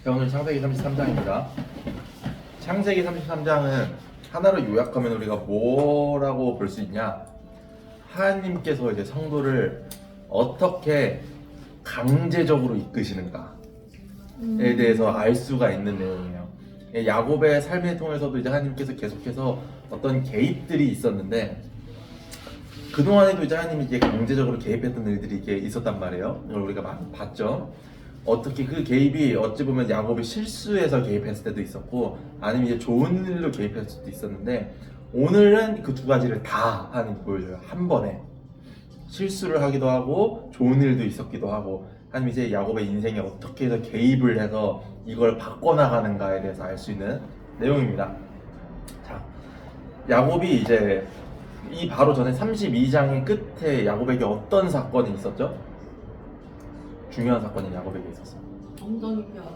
자, 오늘 창세기 33장입니다. 창세기 33장은 하나로 요약하면 우리가 뭐라고 볼 수 있냐? 하나님께서 이제 성도를 어떻게 강제적으로 이끄시는가에 대해서 알 수가 있는 내용이에요. 야곱의 삶을 통해서도 이제 하나님께서 계속해서 어떤 개입들이 있었는데, 그동안에도 이제 하나님이 이제 강제적으로 개입했던 일들이 이게 있었단 말이에요. 이걸 우리가 많이 봤죠. 어떻게 그 개입이 어찌 보면 야곱이 실수해서 개입했을 때도 있었고, 아니면 이제 좋은 일로 개입했을 수도 있었는데, 오늘은 그 두 가지를 다 하나님 보여줘요. 한 번에 실수를 하기도 하고 좋은 일도 있었기도 하고, 하나님 이제 야곱의 인생에 어떻게 해서 개입을 해서 이걸 바꿔나가는가에 대해서 알 수 있는 내용입니다. 자, 야곱이 이제 이 바로 전에 32장의 끝에 야곱에게 어떤 사건이 있었죠? 중요한 사건이 야곱에게 있었어.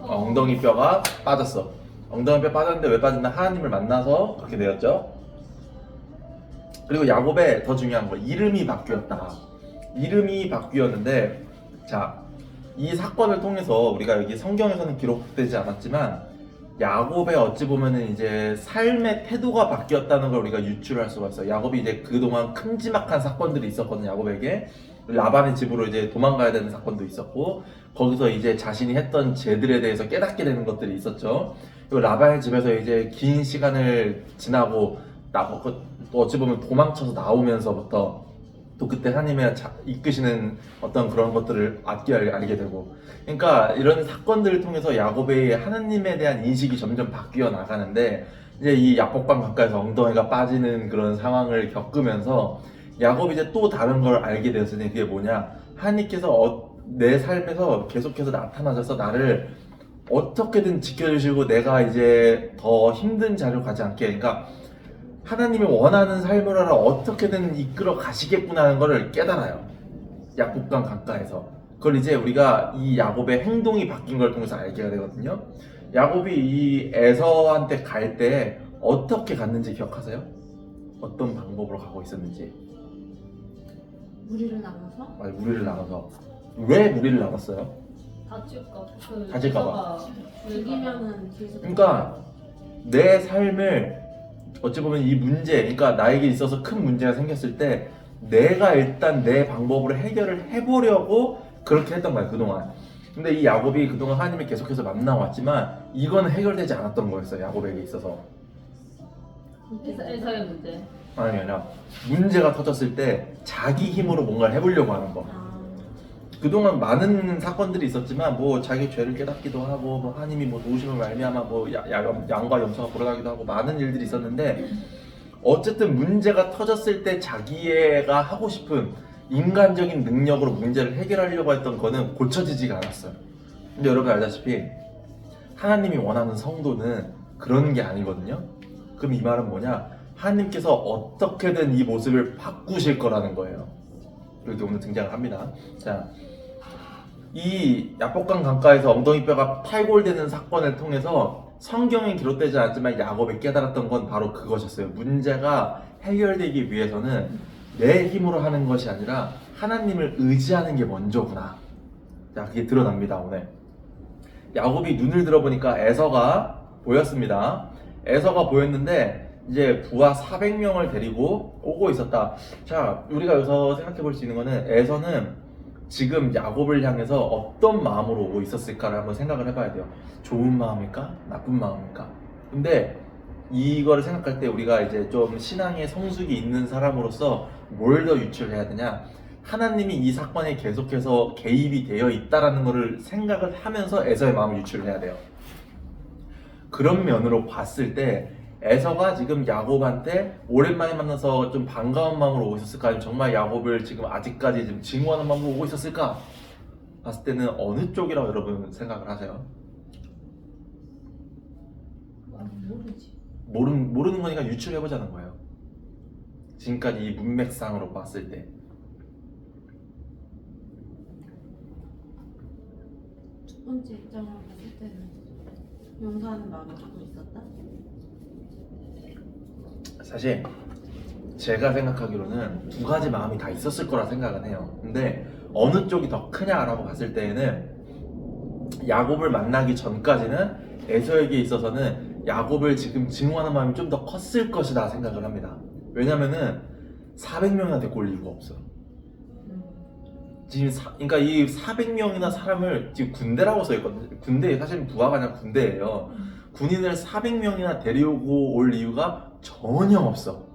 엉덩이 뼈가 빠졌어. 엉덩이 뼈 빠졌는데 왜 빠졌나? 하나님을 만나서 그렇게 되었죠. 그리고 야곱의 더 중요한 거, 이름이 바뀌었다. 이름이 바뀌었는데, 자, 이 사건을 통해서 우리가 여기 성경에서는 기록되지 않았지만 야곱의 어찌 보면은 이제 삶의 태도가 바뀌었다는 걸 우리가 유추할 수가 있어요. 야곱이 이제 그동안 큼지막한 사건들이 있었거든요. 야곱에게 라반의 집으로 이제 도망가야 되는 사건도 있었고, 거기서 이제 자신이 했던 죄들에 대해서 깨닫게 되는 것들이 있었죠. 그리고 라반의 집에서 이제 긴 시간을 지나고 또 어찌 보면 도망쳐서 나오면서부터 또 그때 하나님의 이끄시는 어떤 그런 것들을 알게 되고, 그러니까 이런 사건들을 통해서 야곱의 하나님에 대한 인식이 점점 바뀌어 나가는데, 이제 이 야복강 가까이서 엉덩이가 빠지는 그런 상황을 겪으면서 야곱이 이제 또 다른 걸 알게 되었으니, 그게 뭐냐? 하나님께서 내 삶에서 계속해서 나타나셔서 나를 어떻게든 지켜주시고 내가 이제 더 힘든 자리로 가지 않게, 그러니까 하나님이 원하는 삶을 하러 어떻게든 이끌어 가시겠구나 하는 것을 깨달아요. 야복강 가까이서. 그걸 이제 우리가 이 야곱의 행동이 바뀐 걸 통해서 알게 되거든요. 야곱이 이 에서한테 갈 때 어떻게 갔는지 기억하세요? 어떤 방법으로 가고 있었는지. 무리를 나눠서? 아니, 무리를 나눠서. 왜 무리를 나눴어요? 다칠까봐. 죽이면은 뒤에서. 그러니까 내 삶을 어찌 보면 이 문제, 그러니까 나에게 있어서 큰 문제가 생겼을 때 내가 일단 내 방법으로 해결을 해보려고 그렇게 했던 거야, 그동안. 근데 이 야곱이 그동안 하나님을 계속해서 만나왔지만 이건 해결되지 않았던 거였어요, 야곱에게 있어서. 에서의 문제. 아니라 문제가 터졌을 때 자기 힘으로 뭔가를 해보려고 하는 거. 그동안 많은 사건들이 있었지만 뭐 자기 죄를 깨닫기도 하고, 뭐 하나님이 뭐 도우심을 말미암아 뭐 양과 염소가 불어나기도 하고 많은 일들이 있었는데, 어쨌든 문제가 터졌을 때 자기가 하고 싶은 인간적인 능력으로 문제를 해결하려고 했던 거는 고쳐지지가 않았어요. 근데 여러분 알다시피 하나님이 원하는 성도는 그런 게 아니거든요. 그럼 이 말은 뭐냐? 하나님께서 어떻게든 이 모습을 바꾸실 거라는 거예요. 이렇게 오늘 등장을 합니다. 자, 이 야복강 강가에서 엉덩이 뼈가 탈골되는 사건을 통해서 성경에 기록되지 않았지만 야곱이 깨달았던 건 바로 그것이었어요. 문제가 해결되기 위해서는 내 힘으로 하는 것이 아니라 하나님을 의지하는 게 먼저구나. 자, 그게 드러납니다, 오늘. 야곱이 눈을 들어보니까 에서가 보였습니다. 에서가 보였는데 이제 부하 400명을 데리고 오고 있었다. 자, 우리가 여기서 생각해 볼 수 있는 거는, 에서는 지금 야곱을 향해서 어떤 마음으로 오고 있었을까를 한번 생각을 해봐야 돼요. 좋은 마음일까? 나쁜 마음일까? 근데 이거를 생각할 때 우리가 이제 좀 신앙의 성숙이 있는 사람으로서 뭘 더 유추를 해야 되냐? 하나님이 이 사건에 계속해서 개입이 되어 있다라는 거를 생각을 하면서 에서의 마음을 유추를 해야 돼요. 그런 면으로 봤을 때 에서가 지금 야곱한테 오랜만에 만나서 좀 반가운 마음으로 오고 있었을까? 아니면 정말 야곱을 지금 아직까지 좀 증오하는 마음으로 오고 있었을까? 봤을 때는 어느 쪽이라고 여러분 생각을 하세요? 모르지. 모르는 거니까 유추해보자는 거예요. 지금까지 이 문맥상으로 봤을 때. 첫 번째 입장으로 봤을 때는 용서하는 마음을 갖고 있었다? 사실 제가 생각하기로는 두 가지 마음이 다 있었을 거라 생각은 해요. 근데 어느 쪽이 더 크냐라고 봤을 때에는 야곱을 만나기 전까지는 에서에게 있어서는 야곱을 지금 증오하는 마음이 좀 더 컸을 것이다 생각을 합니다. 왜냐면은 400명이나 데리고 올 이유가 없어요. 지금 그러니까 이 400명이나 사람을 지금 군대라고 써있거든요. 군대 사실 부하가 아니라 군대예요. 군인을 400명이나 데려오고 올 이유가 전혀 없어.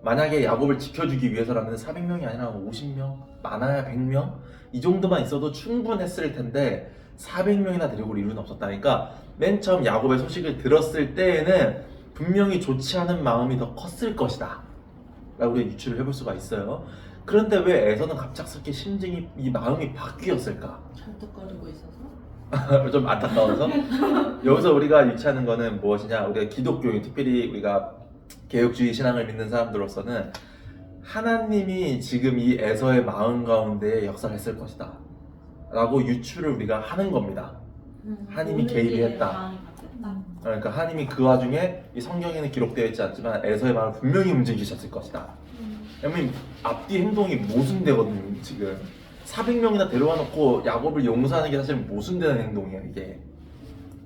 만약에 야곱을 지켜주기 위해서라면 400명이 아니라 50명, 많아야 100명 이 정도만 있어도 충분했을 텐데 400명이나 데리고 올 이유는 없었다. 그러니까 맨 처음 야곱의 소식을 들었을 때에는 분명히 좋지 않은 마음이 더 컸을 것이다 라고 우리가 유추를 해볼 수가 있어요. 그런데 왜 에서는 갑작스럽게 심정이 이 마음이 바뀌었을까? 절뚝거리고 있어서? 좀 안타까워서 여기서 우리가 유추하는 거는 무엇이냐? 우리가 기독교인, 특별히 우리가 개혁주의 신앙을 믿는 사람들로서는 하나님이 지금 이 에서의 마음 가운데 역사를 했을 것이다 라고 유추를 우리가 하는 겁니다. 하나님이 개입이 했다. 그러니까 하나님이 그 와중에 이 성경에는 기록되어 있지 않지만 에서의 마음을 분명히 움직이셨을 것이다. 왜냐면 앞뒤 행동이 모순되거든요. 지금 400명이나 데려와 놓고 야곱을 용서하는 게 사실 모순되는 행동이에요. 이게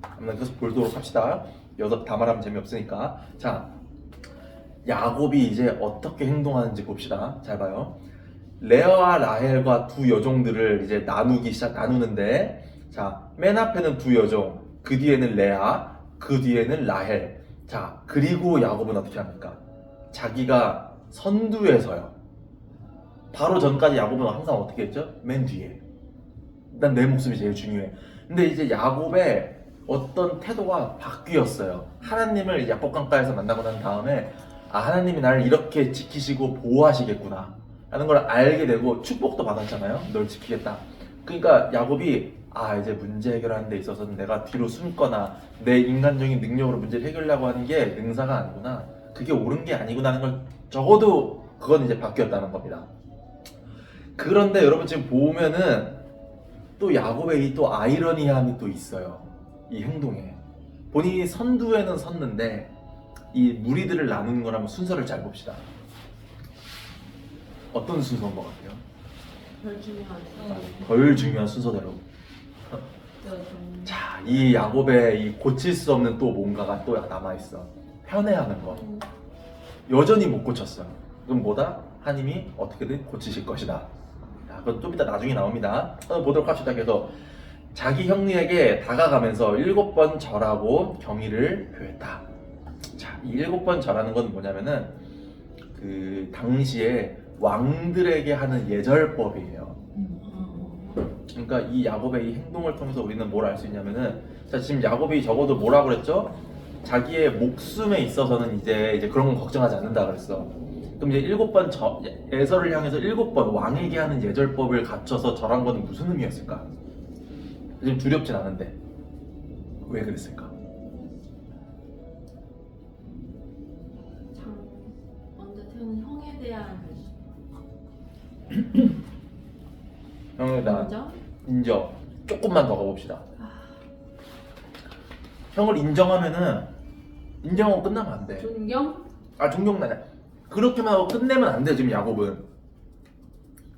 한번 계속 보도록 합시다. 여기서 다 말하면 재미없으니까. 자, 야곱이 이제 어떻게 행동하는지 봅시다. 잘 봐요. 레아와 라헬과 두 여종들을 이제 나누는데, 자, 맨 앞에는 두 여종, 그 뒤에는 레아, 그 뒤에는 라헬. 자, 그리고 야곱은 어떻게 합니까? 자기가 선두에 서요. 바로 전까지 야곱은 항상 어떻게 했죠? 맨 뒤에. 일단 내 목숨이 제일 중요해. 근데 이제 야곱의 어떤 태도가 바뀌었어요. 하나님을 야복강가에서 만나고 난 다음에 하나님이 나를 이렇게 지키시고 보호하시겠구나 라는 걸 알게 되고 축복도 받았잖아요. 널 지키겠다. 그러니까 야곱이 이제 문제 해결하는 데 있어서는 내가 뒤로 숨거나 내 인간적인 능력으로 문제를 해결하려고 하는 게 능사가 아니구나, 그게 옳은 게 아니구나 하는 걸 적어도 그건 이제 바뀌었다는 겁니다. 그런데 여러분 지금 보면은 또 야곱의 이 또 아이러니함이 또 있어요. 이 행동에 본인이 선두에는 섰는데 이 무리들을 나누는 거라면 순서를 잘 봅시다. 어떤 순서인 것 같아요? 덜 중요한 순서대로. 자, 이 야곱의 이 고칠 수 없는 또 뭔가가 또 남아있어. 편애하는 거. 여전히 못 고쳤어. 그럼 뭐다? 하나님이 어떻게든 고치실 것이다. 자, 그건 좀 이따 나중에 나옵니다. 한번 보도록 합시다. 그래서 자기 형리에게 다가가면서 7번 절하고 경의를 표했다. 자, 이 7번 절하는 건 뭐냐면은 그 당시에 왕들에게 하는 예절법이에요. 그러니까 이 야곱의 이 행동을 통해서 우리는 뭘 알 수 있냐면은, 자, 지금 야곱이 적어도 뭐라고 그랬죠? 자기의 목숨에 있어서는 이제 그런 건 걱정하지 않는다 그랬어. 그럼 이제 7번 에서를 향해서 7번 왕에게 하는 예절법을 갖춰서 절한 건 무슨 의미였을까? 지금 두렵진 않은데 왜 그랬을까? 먼저 태어난 형에 대한 형에 대한 인정. 조금만 더 가봅시다. 형을 인정하면은 인정하고 끝나면 안 돼. 존경? 존경은 아니야. 그렇게만 하고 끝내면 안 돼. 지금 야곱은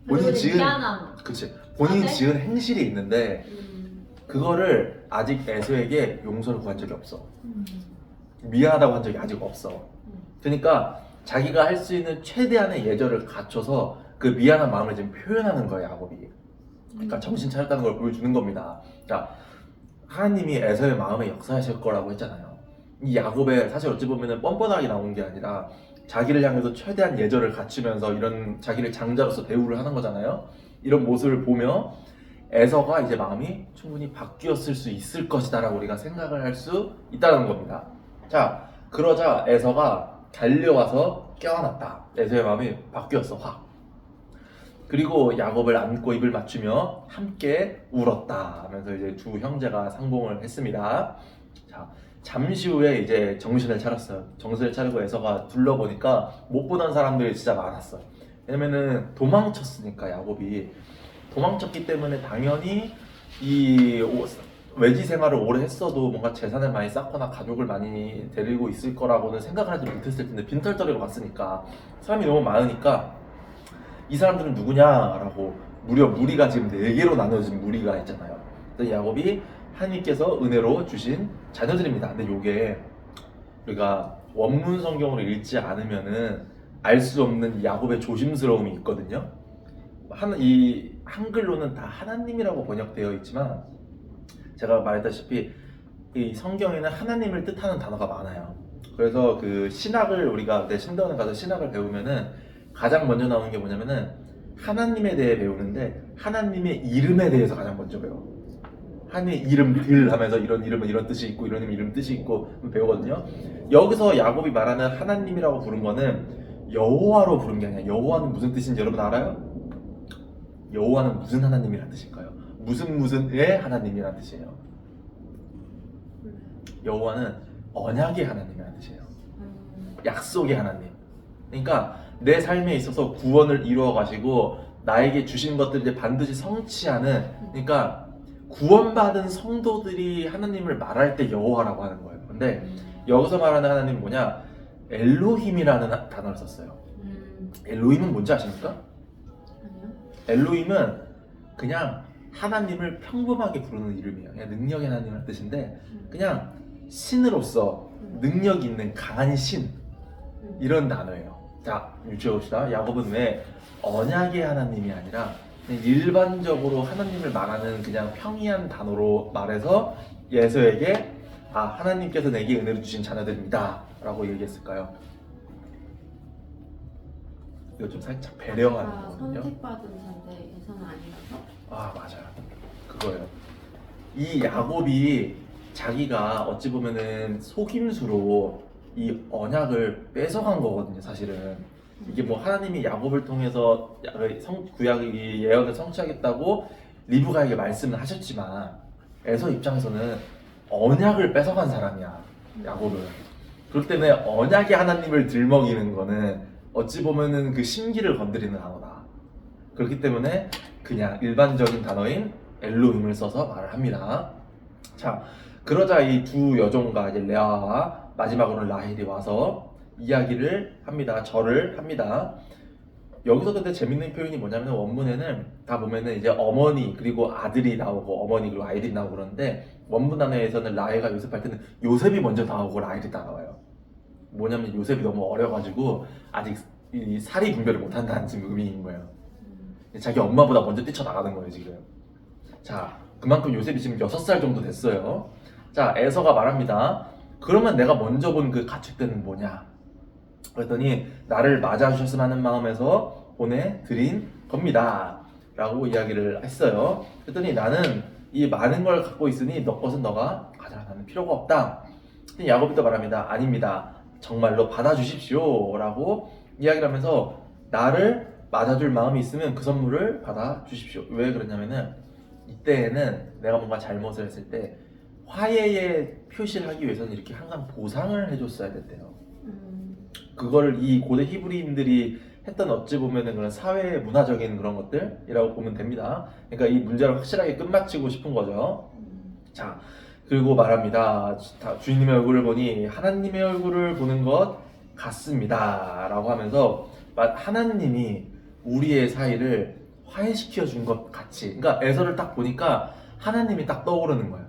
본인이 지은, 그치, 본인이 지은 행실이 있는데 그거를 아직 에서에게 용서를 구한 적이 없어. 미안하다고 한 적이 아직 없어. 그러니까 자기가 할 수 있는 최대한의 예절을 갖춰서 그 미안한 마음을 지금 표현하는 거야, 야곱이. 그러니까 정신 차렸다는 걸 보여주는 겁니다. 자, 하나님이 에서의 마음에 역사하실 거라고 했잖아요. 이 야곱의 사실 어찌 보면은 뻔뻔하게 나온 게 아니라 자기를 향해서 최대한 예절을 갖추면서 이런 자기를 장자로서 대우를 하는 거잖아요. 이런 모습을 보며 에서가 이제 마음이 충분히 바뀌었을 수 있을 것이다 라고 우리가 생각을 할 수 있다는 겁니다. 자, 그러자 에서가 달려와서 껴안았다. 에서의 마음이 바뀌었어, 확. 그리고 야곱을 안고 입을 맞추며 함께 울었다 하면서 이제 두 형제가 상봉을 했습니다. 자, 잠시 후에 이제 정신을 차렸어요. 정신을 차리고 에서가 둘러보니까 못 보던 사람들이 진짜 많았어. 왜냐면은 도망쳤으니까, 야곱이 도망쳤기 때문에 당연히 이 외지 생활을 오래 했어도 뭔가 재산을 많이 쌓거나 가족을 많이 데리고 있을 거라고는 생각을 하지 못했을 텐데 빈털터리로 갔으니까 사람이 너무 많으니까 이 사람들은 누구냐라고 무려 무리가 지금 4개로 나눠진 무리가 있잖아요. 그래서 야곱이 하나님께서 은혜로 주신 자녀들입니다. 근데 요게 우리가 원문 성경으로 읽지 않으면은 알 수 없는 야곱의 조심스러움이 있거든요. 이 한글로는 다 하나님이라고 번역되어 있지만 제가 말했다시피 이 성경에는 하나님을 뜻하는 단어가 많아요. 그래서 그 신학을 우리가 내 신대원에 가서 신학을 배우면은 가장 먼저 나오는 게 뭐냐면은 하나님에 대해 배우는데 하나님의 이름에 대해서 가장 먼저 배워. 하나님의 이름들 하면서 이런 이름은 이런 뜻이 있고 이런 이름 뜻이 있고 배우거든요. 여기서 야곱이 말하는 하나님이라고 부른 거는 여호와로 부른 게 아니야. 여호와는 무슨 뜻인지 여러분 알아요? 여호와는 무슨 하나님이란 뜻일까요? 무슨의 하나님이란 뜻이에요. 여호와는 언약의 하나님이란 뜻이에요. 약속의 하나님. 그러니까 내 삶에 있어서 구원을 이루어 가시고 나에게 주신 것들을 이제 반드시 성취하는, 그러니까 구원받은 성도들이 하나님을 말할 때 여호와라고 하는 거예요. 근데 여기서 말하는 하나님은 뭐냐? 엘로힘이라는 단어를 썼어요. 엘로힘은 뭔지 아십니까? 아니요. 엘로힘은 그냥 하나님을 평범하게 부르는 이름이에요. 그냥 능력의 하나님의 뜻인데 그냥 신으로서 능력 있는 강한 신, 이런 단어예요. 자, 유추해봅시다. 야곱은 왜 언약의 하나님이 아니라 그냥 일반적으로 하나님을 말하는 그냥 평이한 단어로 말해서 예서에게 하나님께서 내게 은혜를 주신 자녀들입니다 라고 얘기했을까요? 이거 좀 살짝 배려하는 거거든요. 선택받은 자인데에서는 아니라서? 맞아요. 그거예요. 이 야곱이 자기가 어찌 보면은 속임수로 이 언약을 뺏어간 거거든요, 사실은. 이게 뭐 하나님이 야곱을 통해서 구약의 예언을 성취하겠다고 리브가에게 말씀을 하셨지만 에서 입장에서는 언약을 뺏어간 사람이야, 야곱은. 그렇기 때문에 언약의 하나님을 들먹이는 거는 어찌 보면은 그 심기를 건드리는 단어다. 그렇기 때문에 그냥 일반적인 단어인 엘로힘을 써서 말을 합니다. 자, 그러자 이 두 여종과 이제 레아와 마지막으로는 라헬이 와서 이야기를 합니다. 절을 합니다. 여기서 근데 재밌는 표현이 뭐냐면 원문에는 다 보면은 이제 어머니 그리고 아들이 나오고 어머니 그리고 아이들이 나오고 그러는데 원문 단어에서는 라헬과 요셉 할 때는 요셉이 먼저 나오고 라헬이 다 나와요. 뭐냐면 요셉이 너무 어려가지고 아직 이 사리 분별을 못한다는 지금 의미인 거예요. 자기 엄마보다 먼저 뛰쳐나가는 거예요 지금. 자, 그만큼 요셉이 지금 6살 정도 됐어요. 자, 에서가 말합니다. 그러면 내가 먼저 본 그 가축대는 뭐냐? 그랬더니 나를 맞아주셨으면 하는 마음에서 보내드린 겁니다 라고 이야기를 했어요. 그랬더니 나는 이 많은 걸 갖고 있으니 너 것은 너가 가져라. 나는 필요가 없다. 야곱이 또 말합니다. 아닙니다. 정말로 받아주십시오 라고 이야기를 하면서 나를 맞아줄 마음이 있으면 그 선물을 받아주십시오. 왜 그러냐면은 이때에는 내가 뭔가 잘못을 했을 때 화해의 표시를 하기 위해서는 이렇게 항상 보상을 해줬어야 됐대요. 그거를 이 고대 히브리인들이 했던 어찌 보면은 그런 사회 문화적인 그런 것들이라고 보면 됩니다. 그러니까 이 문제를 확실하게 끝마치고 싶은 거죠. 자, 그리고 말합니다. 주인님의 얼굴을 보니 하나님의 얼굴을 보는 것 같습니다 라고 하면서 하나님이 우리의 사이를 화해시켜 준 것 같이, 그러니까 에서를 딱 보니까 하나님이 딱 떠오르는 거예요.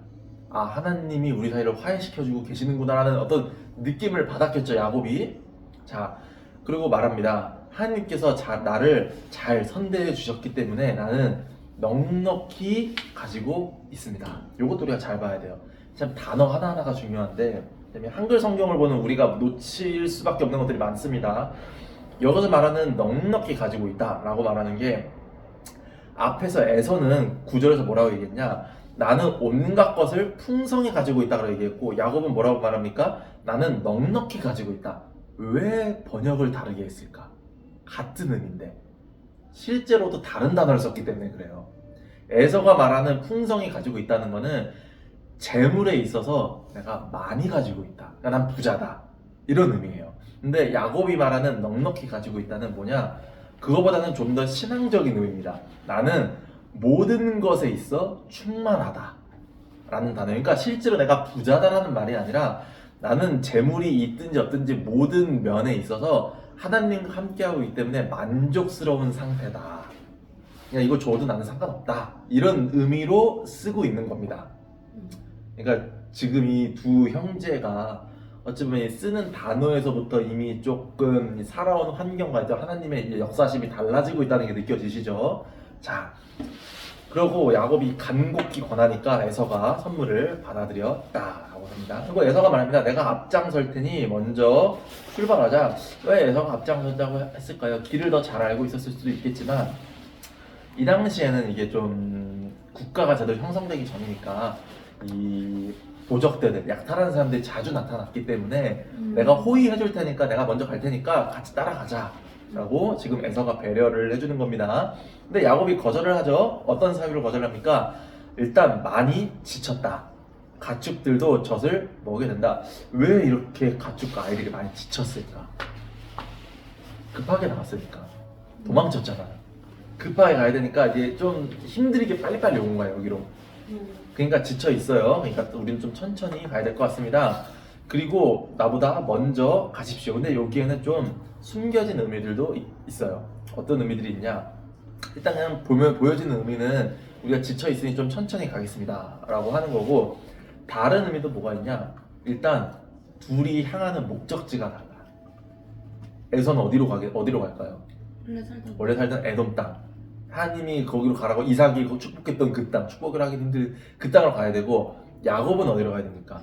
하나님이 우리 사이를 화해시켜 주고 계시는구나 라는 어떤 느낌을 받았겠죠, 야곱이. 자, 그리고 말합니다. 하나님께서 나를 잘 선대해 주셨기 때문에 나는 넉넉히 가지고 있습니다. 요것도 우리가 잘 봐야 돼요. 참 단어 하나하나가 중요한데 한글 성경을 보는 우리가 놓칠 수밖에 없는 것들이 많습니다. 여기서 말하는 넉넉히 가지고 있다 라고 말하는 게 앞에서 에서는 9절에서 뭐라고 얘기했냐? 나는 온갖 것을 풍성히 가지고 있다고 얘기했고 야곱은 뭐라고 말합니까? 나는 넉넉히 가지고 있다. 왜 번역을 다르게 했을까? 같은 의미인데 실제로도 다른 단어를 썼기 때문에 그래요. 에서가 말하는 풍성히 가지고 있다는 거는 재물에 있어서 내가 많이 가지고 있다. 그러니까 난 부자다. 이런 의미예요. 근데 야곱이 말하는 넉넉히 가지고 있다는 뭐냐? 그거보다는 좀 더 신앙적인 의미입니다. 나는 모든 것에 있어 충만하다 라는 단어. 그러니까 실제로 내가 부자다라는 말이 아니라 나는 재물이 있든지 없든지 모든 면에 있어서 하나님과 함께하고 있기 때문에 만족스러운 상태다. 그냥 이거 줘도 나는 상관없다. 이런 의미로 쓰고 있는 겁니다. 그러니까 지금 이 두 형제가 어찌 보면 쓰는 단어에서부터 이미 조금 살아온 환경과 이제 하나님의 이제 역사심이 달라지고 있다는 게 느껴지시죠? 자, 그러고 야곱이 간곡히 권하니까 에서가 선물을 받아들였다라고 합니다. 그리고 에서가 말합니다. 내가 앞장설 테니 먼저 출발하자. 왜 에서가 앞장선다고 했을까요? 길을 더 잘 알고 있었을 수도 있겠지만 이 당시에는 이게 좀 국가가 제대로 형성되기 전이니까 이 도적대들, 약탈하는 사람들이 자주 나타났기 때문에 내가 호의해줄 테니까 내가 먼저 갈 테니까 같이 따라가자 라고 지금 에서가 배려를 해주는 겁니다. 근데 야곱이 거절을 하죠. 어떤 사유로 거절합니까? 일단 많이 지쳤다. 가축들도 젖을 먹게 된다. 왜 이렇게 가축과 아이들이 많이 지쳤을까? 급하게 나왔으니까. 도망쳤잖아. 급하게 가야 되니까 이제 좀 힘들게 빨리빨리 온 거야 여기로. 그러니까 지쳐 있어요. 그러니까 우리는 좀 천천히 가야 될 것 같습니다. 그리고 나보다 먼저 가십시오. 근데 여기에는 좀 숨겨진 의미들도 있어요. 어떤 의미들이 있냐? 일단 그냥 보여지는 의미는 우리가 지쳐 있으니 좀 천천히 가겠습니다 라고 하는 거고, 다른 의미도 뭐가 있냐? 일단 둘이 향하는 목적지가 달라. 에서는 어디로 갈까요? 원래 살던 에돔 땅. 하나님이 거기로 가라고 이삭이 축복했던 그 땅, 축복을 하기 힘든 그 땅으로 가야 되고, 야곱은 어디로 가야 됩니까?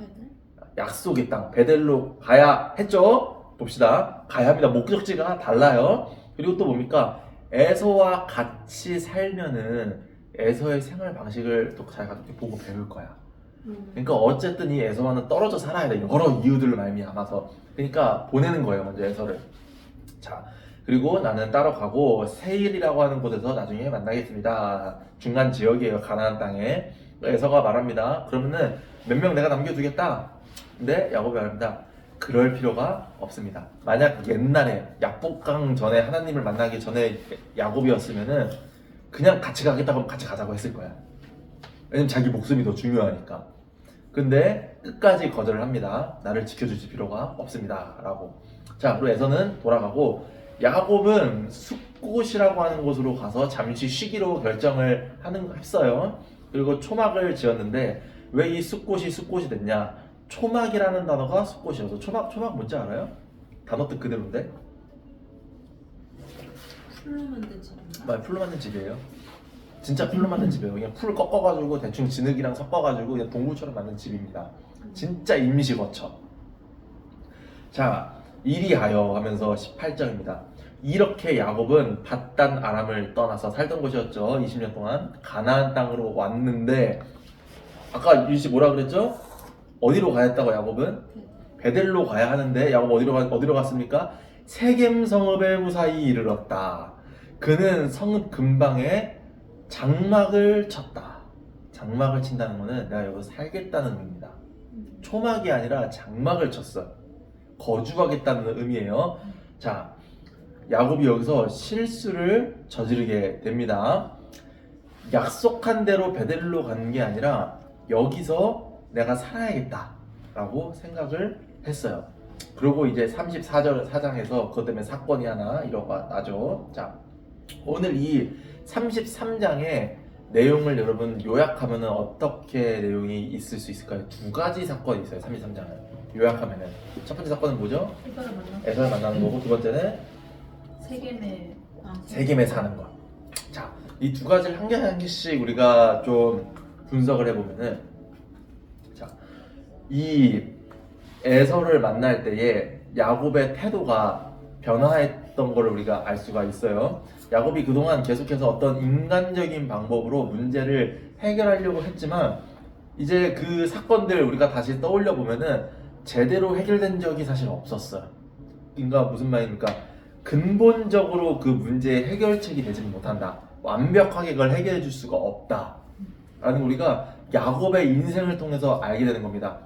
약속의 땅 베델로 가야 했죠. 봅시다. 가야 합니다. 목적지가 달라요. 그리고 또 뭡니까? 에서와 같이 살면은 에서의 생활 방식을 또 잘 보고 배울 거야. 그러니까 어쨌든 이 에서와는 떨어져 살아야 돼. 여러 이유들로 말미암아서. 그러니까 보내는 거예요, 먼저 에서를. 자, 그리고 나는 따로 가고 세일이라고 하는 곳에서 나중에 만나겠습니다. 중간 지역이에요, 가나안 땅에. 에서가 말합니다. 그러면은 몇 명 내가 남겨두겠다. 근데 야곱이 말합니다. 그럴 필요가 없습니다. 만약 옛날에 약복강 전에 하나님을 만나기 전에 야곱이었으면은 그냥 같이 가겠다고 하면 같이 가자고 했을 거야. 왜냐면 자기 목숨이 더 중요하니까. 근데 끝까지 거절을 합니다. 나를 지켜주실 필요가 없습니다 라고. 자, 그리고 에서는 돌아가고 야곱은 숫곳이라고 하는 곳으로 가서 잠시 쉬기로 결정을 했어요. 그리고 초막을 지었는데 왜 이 숫곳이 됐냐? 초막이라는 단어가 숫곳이어서. 초막 뭔지 알아요? 단어 뜻 그대로인데? 풀로 만든 집인가? 풀로 만든 집이에요. 진짜 풀로 만든 집이에요. 그냥 풀을 꺾어가지고 대충 진흙이랑 섞어가지고 그냥 동굴처럼 만든 집입니다. 진짜 임시거처. 자, 이리하여 하면서 18절입니다. 이렇게 야곱은 밧단 아람을 떠나서 살던 곳이었죠. 20년 동안 가나안 땅으로 왔는데, 아까 유씨 뭐라 그랬죠? 어디로 가야 했다고 야곱은? 베델로 가야 하는데 야곱 어디로 갔습니까? 세겜 성읍에 무사히 이르렀다. 그는 성읍 근방에 장막을 쳤다. 장막을 친다는 거는 내가 여기서 살겠다는 의미입니다. 초막이 아니라 장막을 쳤어요. 거주하겠다는 의미예요. 자, 야곱이 여기서 실수를 저지르게 됩니다. 약속한 대로 베델로 가는 게 아니라 여기서 내가 살아야겠다 라고 생각을 했어요. 그리고 이제 34장에서 그것 때문에 사건이 하나 일어나죠. 자, 오늘 이 33장의 내용을 여러분 요약하면 어떻게 내용이 있을 수 있을까요? 두 가지 사건이 있어요. 33장은 요약하면은 첫 번째 사건은 뭐죠? 에서를 만나는 거고, 두 번째는 세겜에 사는 것. 자, 이 두 가지를 한 개 한 개씩 우리가 좀 분석을 해보면은, 자, 이 에서를 만날 때에 야곱의 태도가 변화했던 걸 우리가 알 수가 있어요. 야곱이 그동안 계속해서 어떤 인간적인 방법으로 문제를 해결하려고 했지만 이제 그 사건들 우리가 다시 떠올려 보면은 제대로 해결된 적이 사실 없었어요. 그러니까 무슨 말입니까? 근본적으로 그 문제의 해결책이 되지 못한다. 완벽하게 그걸 해결해 줄 수가 없다 라는 우리가 야곱의 인생을 통해서 알게 되는 겁니다.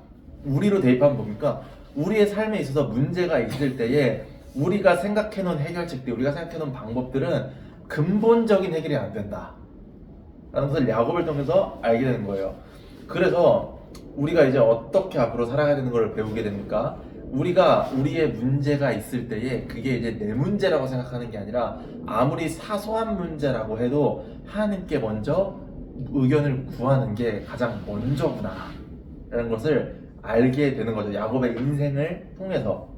우리로 대입하면 뭡니까? 우리의 삶에 있어서 문제가 있을 때에 우리가 생각해놓은 해결책들, 우리가 생각해놓은 방법들은 근본적인 해결이 안 된다 라는 것을 야곱을 통해서 알게 되는 거예요. 그래서 우리가 이제 어떻게 앞으로 살아가야 되는 걸 배우게 됩니까? 우리가 우리의 문제가 있을 때에 그게 이제 내 문제라고 생각하는 게 아니라 아무리 사소한 문제라고 해도 하나님께 먼저 의견을 구하는 게 가장 먼저구나 라는 것을 알게 되는 거죠. 야곱의 인생을 통해서.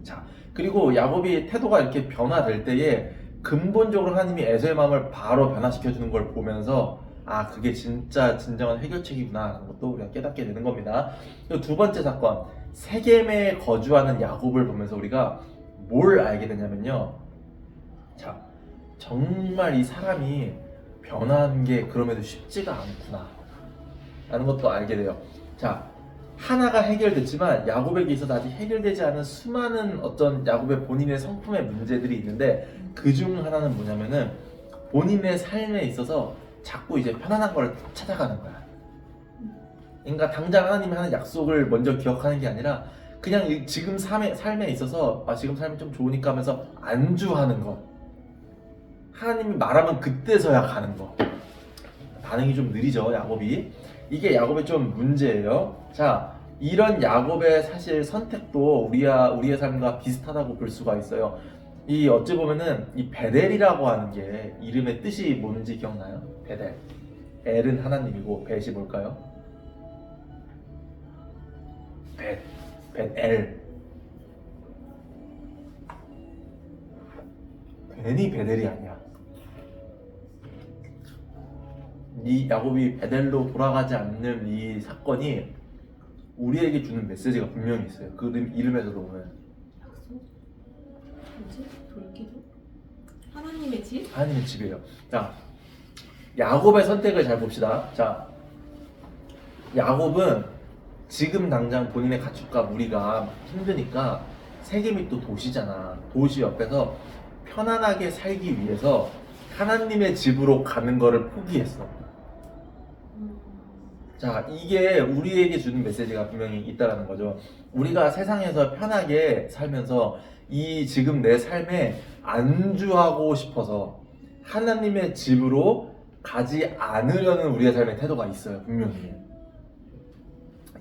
자, 그리고 야곱이 태도가 이렇게 변화될 때에 근본적으로 하나님이 에서의 마음을 바로 변화시켜주는 걸 보면서 아, 그게 진짜 진정한 해결책이구나 라는 것도 우리가 깨닫게 되는 겁니다. 그리고 두 번째 사건, 세겜에 거주하는 야곱을 보면서 우리가 뭘 알게 되냐면요, 자, 정말 이 사람이 변하는 게 그럼에도 쉽지가 않구나 라는 것도 알게 돼요. 자, 하나가 해결됐지만 야곱에게 있어서 아직 해결되지 않은 수많은 어떤 야곱의 본인의 성품의 문제들이 있는데, 그 중 하나는 뭐냐면은 본인의 삶에 있어서 자꾸 이제 편안한 걸 찾아가는 거야. 그러니까 당장 하나님이 하는 약속을 먼저 기억하는 게 아니라 그냥 지금 삶에 있어서 아, 지금 삶이 좀 좋으니까 하면서 안주하는 거. 하나님이 말하면 그때서야 가는 거. 반응이 좀 느리죠, 야곱이. 이게 야곱의 좀 문제예요. 자, 이런 야곱의 사실 선택도 우리의 삶과 비슷하다고 볼 수가 있어요. 이 어찌 보면은 이 베델이라고 하는 게 이름의 뜻이 뭔지 기억나요? 베델. 엘은 하나님이고 벳이 뭘까요? 벳엘. 괜히 베델이 아니야. 이 야곱이 베델로 돌아가지 않는 이 사건이 우리에게 주는 메시지가 분명히 있어요. 그 이름에서도 오는 약속? 뭐지? 돌기도? 하나님의 집? 하나님의 집이에요. 자, 야곱의 선택을 잘 봅시다. 자, 야곱은 지금 당장 본인의 가축과 무리가 힘드니까 세겜이 또 도시잖아. 도시 옆에서 편안하게 살기 위해서 하나님의 집으로 가는 거를 포기했어. 자, 이게 우리에게 주는 메시지가 분명히 있다는 거죠. 우리가 세상에서 편하게 살면서 이 지금 내 삶에 안주하고 싶어서 하나님의 집으로 가지 않으려는 우리의 삶의 태도가 있어요, 분명히.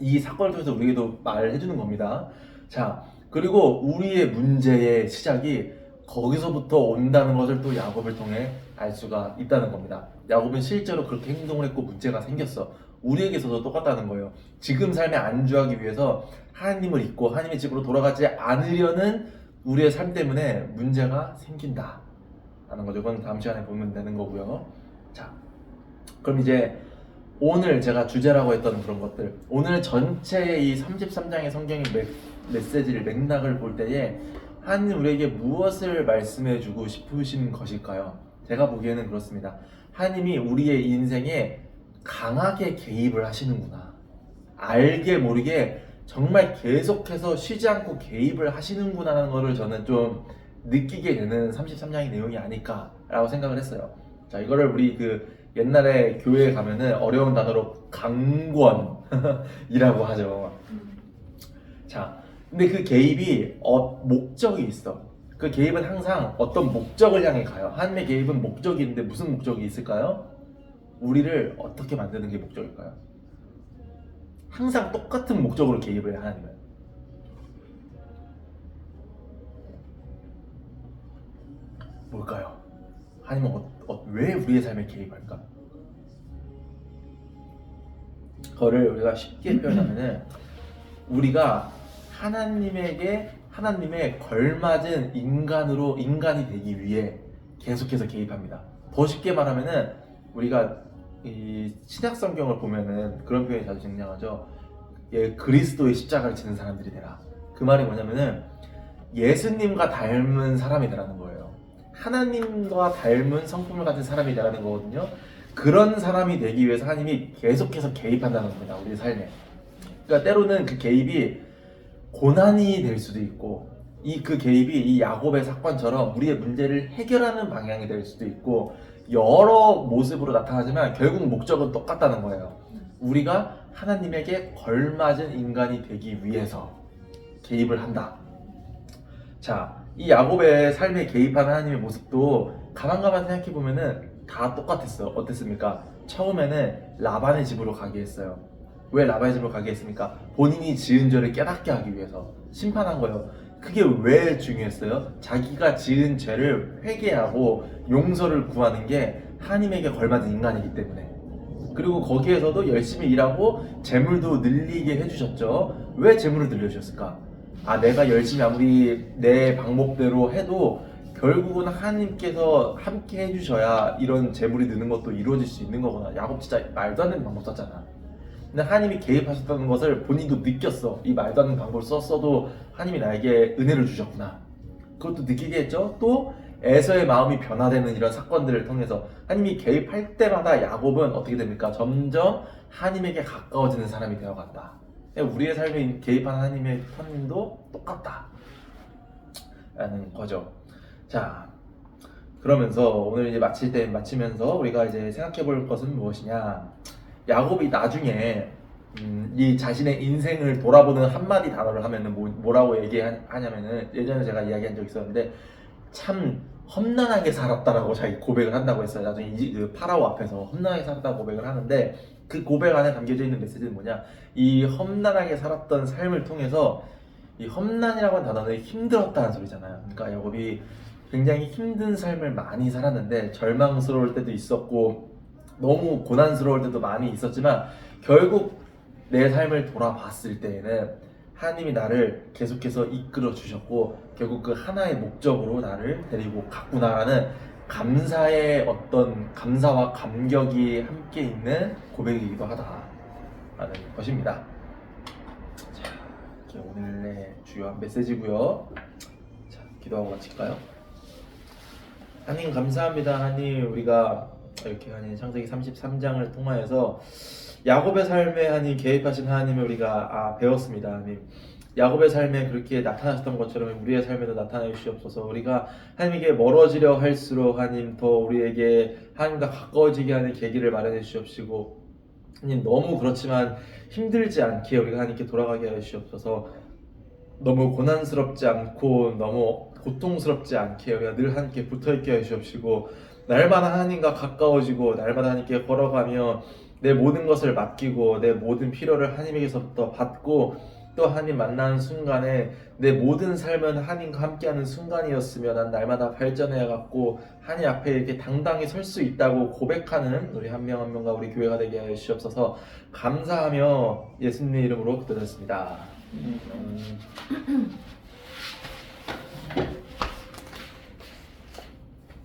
이 사건을 통해서 우리에게도 말해주는 겁니다. 자, 그리고 우리의 문제의 시작이 거기서부터 온다는 것을 또 야곱을 통해 알 수가 있다는 겁니다. 야곱은 실제로 그렇게 행동을 했고 문제가 생겼어. 우리에게서도 똑같다는 거예요. 지금 삶에 안주하기 위해서 하나님을 잊고 하나님의 집으로 돌아가지 않으려는 우리의 삶 때문에 문제가 생긴다 라는 거죠. 그건 다음 시간에 보면 되는 거고요. 자, 그럼 이제 오늘 제가 주제라고 했던 그런 것들, 오늘 전체의 이 33장의 성경의 메시지를, 맥락을 볼 때에 하나님 우리에게 무엇을 말씀해 주고 싶으신 것일까요? 제가 보기에는 그렇습니다. 하나님이 우리의 인생에 강하게 개입을 하시는구나. 알게 모르게 정말 계속해서 쉬지 않고 개입을 하시는구나라는 것을 저는 좀 느끼게 되는 33장의 내용이 아닐까라고 생각을 했어요. 자, 이거를 우리 옛날에 교회에 가면은 어려운 단어로 강권이라고 하죠. 자, 근데 그 개입이 목적이 있어. 그 개입은 항상 어떤 목적을 향해 가요. 하나님의 개입은 목적이 있는데 무슨 목적이 있을까요? 우리를 어떻게 만드는 게 목적일까요? 항상 똑같은 목적으로 개입을 해요, 하나님은. 뭘까요? 하나님은 왜 우리의 삶에 개입할까? 그거를 우리가 쉽게 표현하면은 우리가 하나님의 걸맞은 인간이 되기 위해 계속해서 개입합니다. 더 쉽게 말하면은 우리가 이 신약 성경을 보면은 그런 표현이 자주 등장하죠. 그리스도의 십자가를 지는 사람들이 되라. 그 말이 뭐냐면은 예수님과 닮은 사람이 되라는 거예요. 하나님과 닮은 성품을 가진 사람이 되라는 거거든요. 그런 사람이 되기 위해서 하나님이 계속해서 개입한다는 겁니다, 우리 삶에. 그러니까 때로는 그 개입이 고난이 될 수도 있고, 그 개입이 이 야곱의 사건처럼 우리의 문제를 해결하는 방향이 될 수도 있고, 여러 모습으로 나타나지만 결국 목적은 똑같다는 거예요. 우리가 하나님에게 걸맞은 인간이 되기 위해서 개입을 한다. 자, 이 야곱의 삶에 개입한 하나님의 모습도 가만 생각해보면은 다 똑같았어요. 어땠습니까? 처음에는 라반의 집으로 가게 했어요. 왜 라반의 집으로 가게 했습니까? 본인이 지은 죄를 깨닫게 하기 위해서 심판한 거예요. 그게 왜 중요했어요? 자기가 지은 죄를 회개하고 용서를 구하는 게 하나님에게 걸맞은 인간이기 때문에. 그리고 거기에서도 열심히 일하고 재물도 늘리게 해주셨죠. 왜 재물을 늘려주셨을까? 아, 내가 열심히 아무리 내 방법대로 해도 결국은 하나님께서 함께 해주셔야 이런 재물이 느는 것도 이루어질 수 있는 거구나. 야곱 진짜 말도 안 되는 방법 썼잖아. 근데 하나님이 개입하셨다는 것을 본인도 느꼈어. 이 말도 안 되는 방법을 썼어도 하나님이 나에게 은혜를 주셨구나. 그것도 느끼게 했죠. 또 에서의 마음이 변화되는 이런 사건들을 통해서 하나님이 개입할 때마다 야곱은 어떻게 됩니까? 점점 하나님에게 가까워지는 사람이 되어간다. 우리의 삶에 개입한 하나님의 하나님도 똑같다 라는 거죠. 자, 그러면서 오늘 이제 마치면서 우리가 이제 생각해 볼 것은 무엇이냐? 야곱이 나중에 이 자신의 인생을 돌아보는 한마디 단어를 하면은 뭐라고 얘기하냐면은, 예전에 제가 이야기한 적 있었는데 참 험난하게 살았다라고 자기 고백을 한다고 했어요. 나중에 그 파라오 앞에서 험난하게 살았다고 고백을 하는데, 그 고백 안에 담겨져 있는 메시지는 뭐냐? 이 험난하게 살았던 삶을 통해서, 이 험난이라고 하는 단어는 힘들었다는 소리잖아요. 그러니까 야곱이 굉장히 힘든 삶을 많이 살았는데 절망스러울 때도 있었고 너무 고난스러울 때도 많이 있었지만, 결국 내 삶을 돌아봤을 때에는 하나님이 나를 계속해서 이끌어 주셨고 결국 그 하나의 목적으로 나를 데리고 갔구나라는 감사의 어떤 감사와 감격이 함께 있는 고백이기도 하다라는 것입니다. 자, 이게 오늘의 주요한 메시지고요. 자, 기도하고 마칠까요? 하나님 감사합니다. 하나님, 우리가 이렇게 하나님 창세기 33장을 통하여서 야곱의 삶에 하나님 개입하신 하나님을 우리가 배웠습니다. 하나님, 야곱의 삶에 그렇게 나타나셨던 것처럼 우리의 삶에도 나타나 주시옵소서. 우리가 하나님에게 멀어지려 할수록 하나님 더 우리에게 하나님과 가까워지게 하는 계기를 마련해 주시옵시고, 하나님 너무 그렇지만 힘들지 않게 우리가 하나님께 돌아가게 하여 주시옵소서. 너무 고난스럽지 않고 너무 고통스럽지 않게 우리가 늘 하나님께 붙어있게 하여 주시옵시고, 날마다 하나님과 가까워지고 날마다 하나님께 걸어가며 내 모든 것을 맡기고 내 모든 필요를 하나님에게서부터 받고, 또 하나님 만나는 순간에 내 모든 삶은 하나님과 함께하는 순간이었으며 난 날마다 발전해갖고 하나님 앞에 이렇게 당당히 설 수 있다고 고백하는 우리 한 명 한 명과 우리 교회가 되게 하여 주시옵소서. 감사하며 예수님의 이름으로 기도드렸습니다.